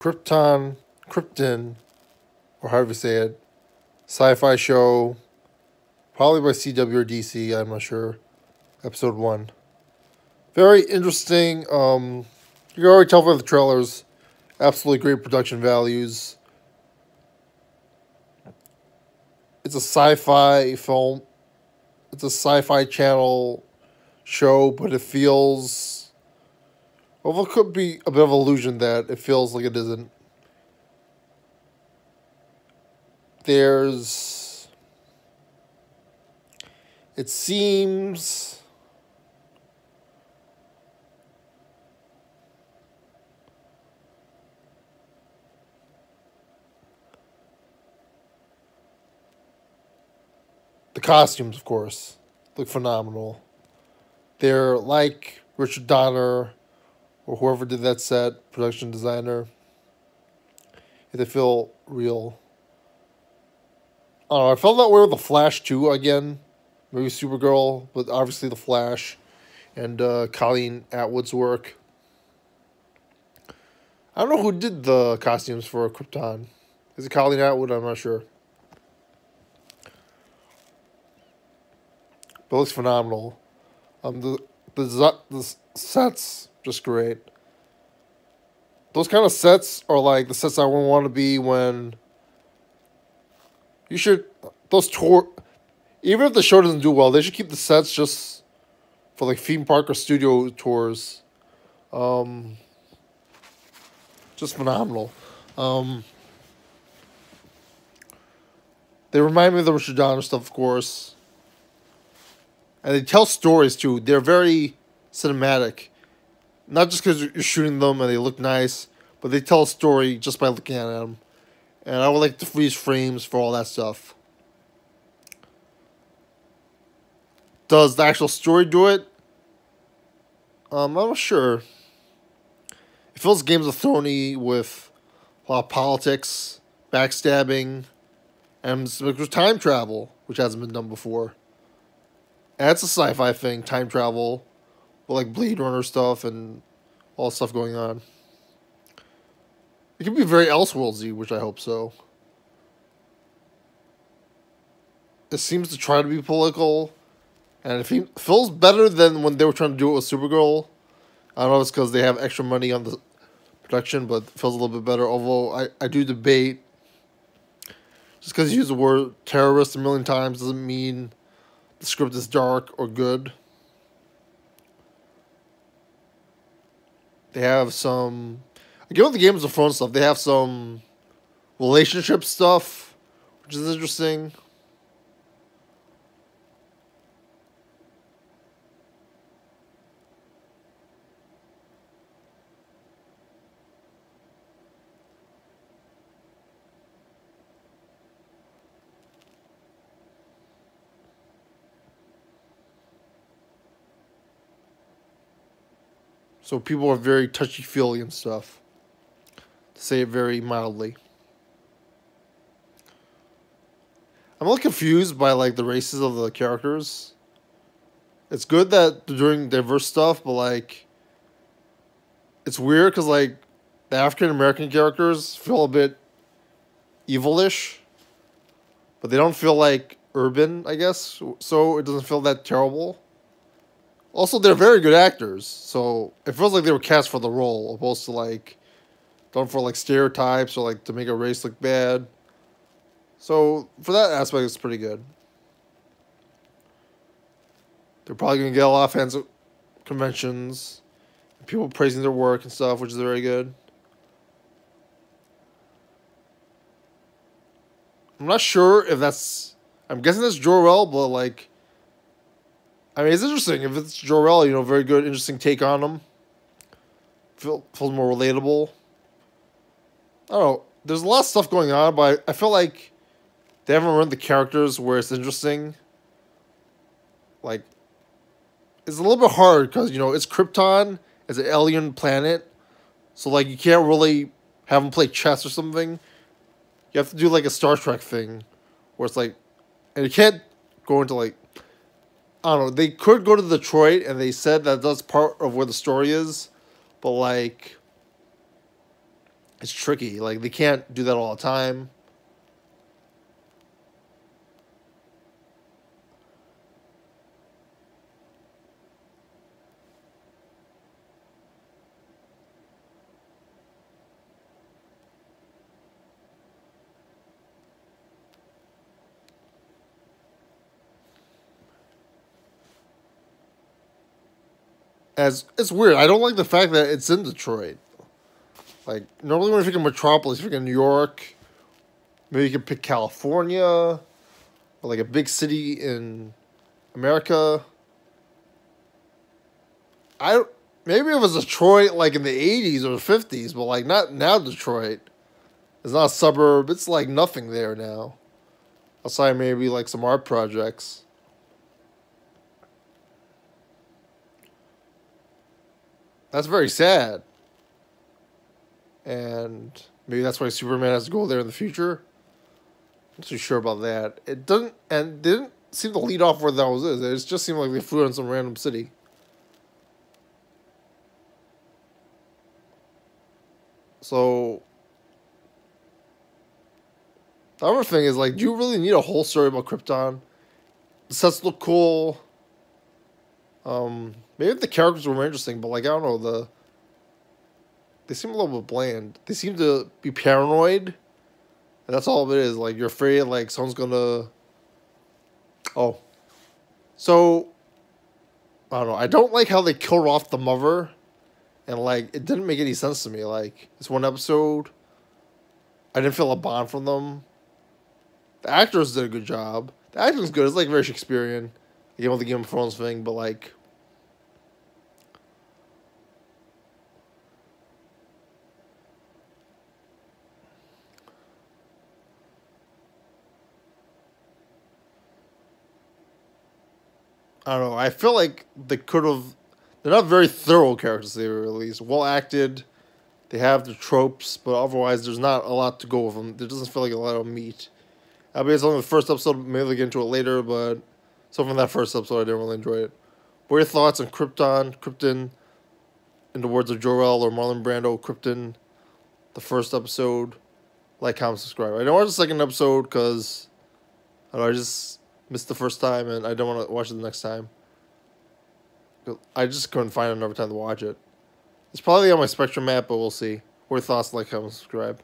Krypton, or however you say it, sci-fi show, probably by CW or DC, I'm not sure. Episode 1. Very interesting. You can already tell by the trailers. Absolutely great production values. It's a sci-fi film. It's a sci-fi channel show, but it feels... Well, it could be a bit of an illusion that it feels like it isn't. There's... It seems... The costumes, of course, look phenomenal. They're like Richard Donner or whoever did that set, production designer. They feel real. I don't know, I felt that way with The Flash too, again. Maybe Supergirl, but obviously The Flash and Colleen Atwood's work. I don't know who did the costumes for Krypton. Is it Colleen Atwood? I'm not sure. But it looks phenomenal. The sets, just great. Those kind of sets are like the sets I would want to be when... You should... Those tour... Even if the show doesn't do well, they should keep the sets just for like theme park or studio tours. Just phenomenal. They remind me of the Richard Donner stuff, of course. And they tell stories, too. They're very cinematic. Not just because you're shooting them and they look nice, but they tell a story just by looking at them. And I would like to freeze frames for all that stuff. Does the actual story do it? I'm not sure. It feels Games of Thrones with a lot of politics, backstabbing, and time travel, which hasn't been done before. And it's a sci-fi thing, time travel, with like Blade Runner stuff and all stuff going on. It could be very Elseworldsy, which I hope so. It seems to try to be political, and it feels better than when they were trying to do it with Supergirl. I don't know if it's because they have extra money on the production, but it feels a little bit better. Although I do debate, just because you use the word terrorist a million times doesn't mean the script is dark or good. They have some... Again, with the Games of Thrones stuff, they have some relationship stuff, which is interesting. So people are very touchy-feely and stuff, to say it very mildly. I'm a little confused by like the races of the characters. It's good that they're doing diverse stuff, but like, it's weird because like the African American characters feel a bit evilish, but they don't feel like urban, I guess. So it doesn't feel that terrible. Also, they're very good actors, so it feels like they were cast for the role, opposed to like done for like stereotypes or like to make a race look bad. So for that aspect, it's pretty good. They're probably gonna get a lot of fans at conventions, people praising their work and stuff, which is very good. I'm not sure if that's... I'm guessing that's Jor-El, but like... I mean, it's interesting. If it's Jor-El, you know, very good, interesting take on him. Feels more relatable. I don't know. There's a lot of stuff going on, but I feel like they haven't run the characters where it's interesting. Like, it's a little bit hard because, you know, it's Krypton. It's an alien planet. So, like, you can't really have them play chess or something. You have to do, like, a Star Trek thing where it's like... And you can't go into, like... I don't know. They could go to Detroit, and they said that that's part of where the story is. But, like... it's tricky. Like, they can't do that all the time. As it's weird. I don't like the fact that it's in Detroit. Like, normally when you think of Metropolis, you think of New York. Maybe you could pick California, or like a big city in America. I maybe it was Detroit like in the 80s or the 50s, but like not now. Detroit. It's not a suburb. It's like nothing there now. Aside maybe like some art projects. That's very sad. And maybe that's why Superman has to go there in the future. I'm not too sure about that. It doesn't and didn't seem to lead off where that was. It just seemed like they flew in some random city. So the other thing is like, do you really need a whole story about Krypton? The sets look cool. Maybe the characters were more interesting, but like I don't know, they seem a little bit bland. They seem to be paranoid, and that's all it is. Like you're afraid like someone's gonna. Oh, so I don't know. I don't like how they killed off the mother, and like it didn't make any sense to me. Like this one episode, I didn't feel a bond from them. The actors did a good job. The acting's good. It's like very Shakespearean, you know, the Game of Thrones thing, but like. I don't know. I feel like they could have. They're not very thorough characters. They were released, well acted. They have the tropes, but otherwise, there's not a lot to go with them. There doesn't feel like a lot of meat. I mean, it's only the first episode. Maybe they'll get into it later, but so from that first episode, I didn't really enjoy it. What are your thoughts on Krypton, in the words of Jor-El or Marlon Brando, Krypton, the first episode? Like, comment, subscribe. I didn't watch the second episode because I just missed the first time, and I don't want to watch it the next time. I just couldn't find another time to watch it. It's probably on my Spectrum app, but we'll see. What are your thoughts? Like, comment, subscribe.